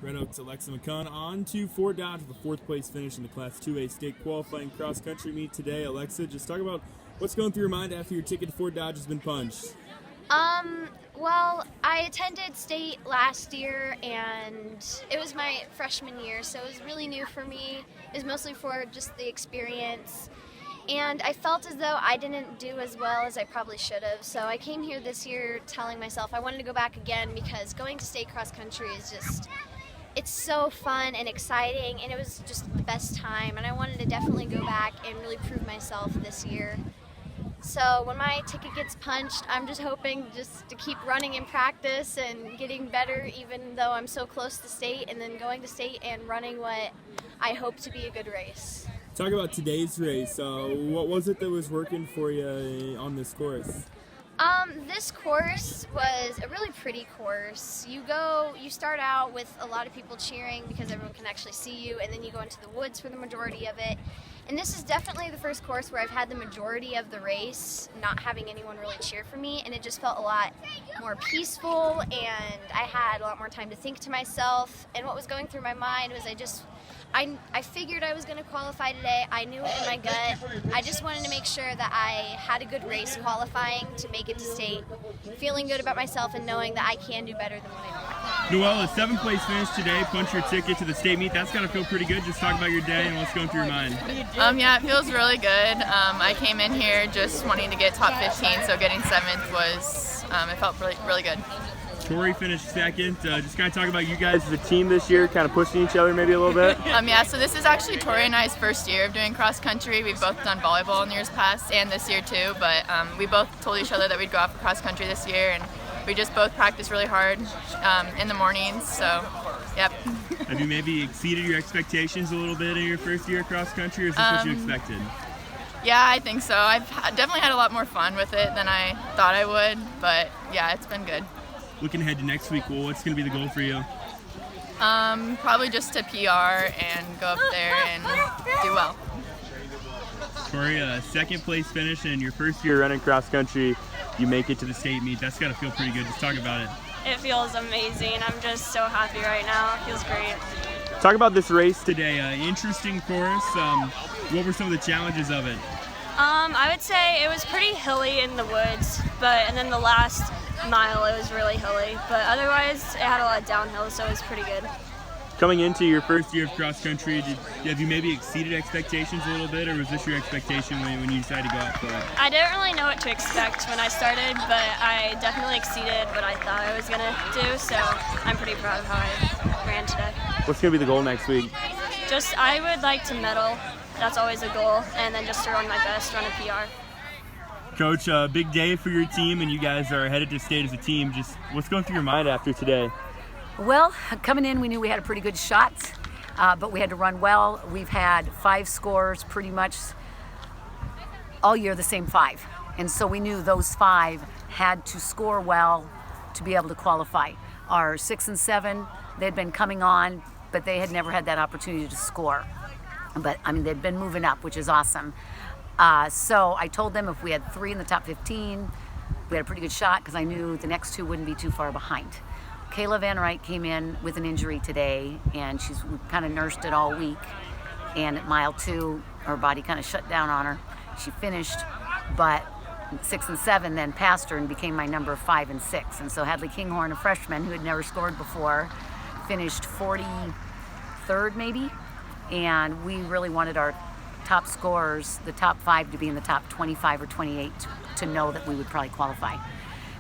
Red Oaks Alexa McCunn on to Fort Dodge with a fourth place finish in the Class 2A state qualifying cross country meet today. Alexa, just talk about what's going through your mind after your ticket to Fort Dodge has been punched. Well, I attended state last year and it was my freshman year, so it was really new for me. It was mostly for just the experience. And I felt as though I didn't do as well as I probably should have. So I came here this year telling myself I wanted to go back again because going to state cross country is just, it's so fun and exciting, and it was just the best time. And I wanted to definitely go back and really prove myself this year. So when my ticket gets punched, I'm just hoping just to keep running in practice and getting better, even though I'm so close to state, and then going to state and running what I hope to be a good race. Talk about today's race. What was it that was working for you on this course? This course was a really pretty course. You start out with a lot of people cheering because everyone can actually see you, and then you go into the woods for the majority of it. And this is definitely the first course where I've had the majority of the race not having anyone really cheer for me, and it just felt a lot more peaceful, and I had a lot more time to think to myself. And what was going through my mind was I figured I was going to qualify today. I knew it in my gut. I just wanted to make sure that I had a good race qualifying to make it to state, feeling good about myself and knowing that I can do better than what I do. Noelle, a 7th place finish today, punch your ticket to the state meet. That's got to feel pretty good. Just talk about your day and what's going through your mind. Yeah, it feels really good. I came in here just wanting to get top 15, so getting 7th was, it felt really good. Tori finished 2nd. Just kind of talk about you guys as a team this year, kind of pushing each other maybe a little bit. Yeah, so this is actually Tori and I's first year of doing cross country. We've both done volleyball in years past and this year too, but we both told each other that we'd go out for cross country this year, and we just both practiced really hard in the mornings, so yep. Have you maybe exceeded your expectations a little bit in your first year of cross country, or is this what you expected? Yeah, I think so. I've definitely had a lot more fun with it than I thought I would, but yeah, it's been good. Looking ahead to next week, well, what's going to be the goal for you? Probably just to PR and go up there and do well. Tori, a 2nd place finish and your first year running cross country, you make it to the state meet. That's got to feel pretty good. Just talk about it. It feels amazing. I'm just so happy right now. It feels great. Talk about this race today. Interesting course. What were some of the challenges of it? I would say it was pretty hilly in the woods, and then the last mile it was really hilly, but otherwise it had a lot of downhill, so it was pretty good. Coming into your first year of cross country, have you maybe exceeded expectations a little bit, or was this your expectation when you decided to go out for it? I didn't really know what to expect when I started, but I definitely exceeded what I thought I was going to do, so I'm pretty proud of how I ran today. What's going to be the goal next week? I would like to medal. That's always a goal, and then just to run my best, run a PR. Coach, a big day for your team, and you guys are headed to state as a team. Just what's going through your mind after today? Well, coming in, we knew we had a pretty good shot, but we had to run well. We've had 5 scores pretty much all year, the same 5. And so we knew those 5 had to score well to be able to qualify. Our 6 and 7, they'd been coming on, but they had never had that opportunity to score. But I mean, they'd been moving up, which is awesome. So I told them if we had 3 in the top 15, we had a pretty good shot because I knew the next 2 wouldn't be too far behind. Kayla Van Wright came in with an injury today, and she's kind of nursed it all week. And at mile 2, her body kind of shut down on her. She finished, but 6 and 7 then passed her and became my number 5 and 6. And so Hadley Kinghorn, a freshman who had never scored before, finished 43rd maybe. And we really wanted our top scorers, the top 5, to be in the top 25 or 28 to know that we would probably qualify.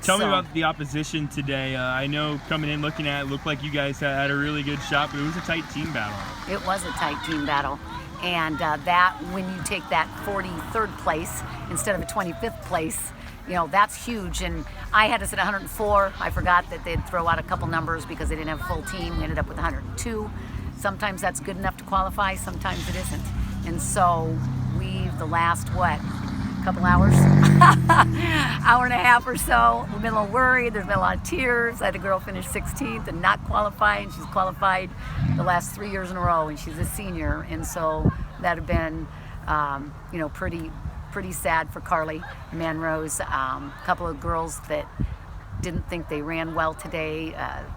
Tell me about the opposition today. I know coming in looking at it, looked like you guys had a really good shot, but it was a tight team battle. It was a tight team battle. And that when you take that 43rd place instead of a 25th place, that's huge. And I had us at 104. I forgot that they'd throw out a couple numbers because they didn't have a full team. We ended up with 102. Sometimes that's good enough to qualify, sometimes it isn't. And so the last, couple hours, hour and a half or so, we've been a little worried. There's been a lot of tears. I had a girl finish 16th and not qualify, and she's qualified the last 3 years in a row, and she's a senior. And so that had been, pretty sad for Carly Manrose. A couple of girls that didn't think they ran well today.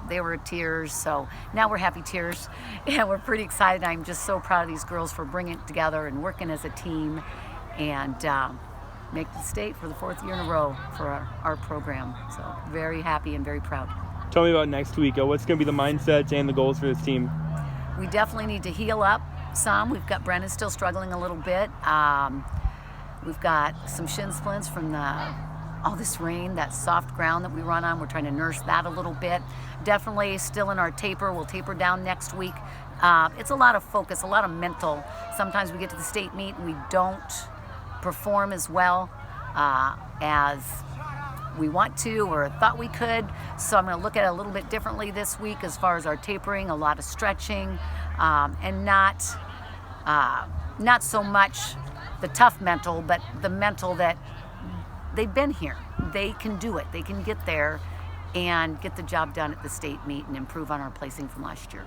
They were tears, so now we're happy tears. And we're pretty excited. I'm just so proud of these girls for bringing it together and working as a team and make the state for the 4th year in a row for our program. So very happy and very proud. Tell me about next week. What's going to be the mindsets and the goals for this team? We definitely need to heal up some. We've got Brennan still struggling a little bit. We've got some shin splints from all this rain, that soft ground that we run on. We're trying to nurse that a little bit. Definitely still in our taper. We'll taper down next week. It's a lot of focus, a lot of mental. Sometimes we get to the state meet and we don't perform as well as we want to or thought we could. So I'm going to look at it a little bit differently this week as far as our tapering, a lot of stretching, and not so much the tough mental, but the mental that they've been here. They can do it. They can get there and get the job done at the state meet and improve on our placing from last year.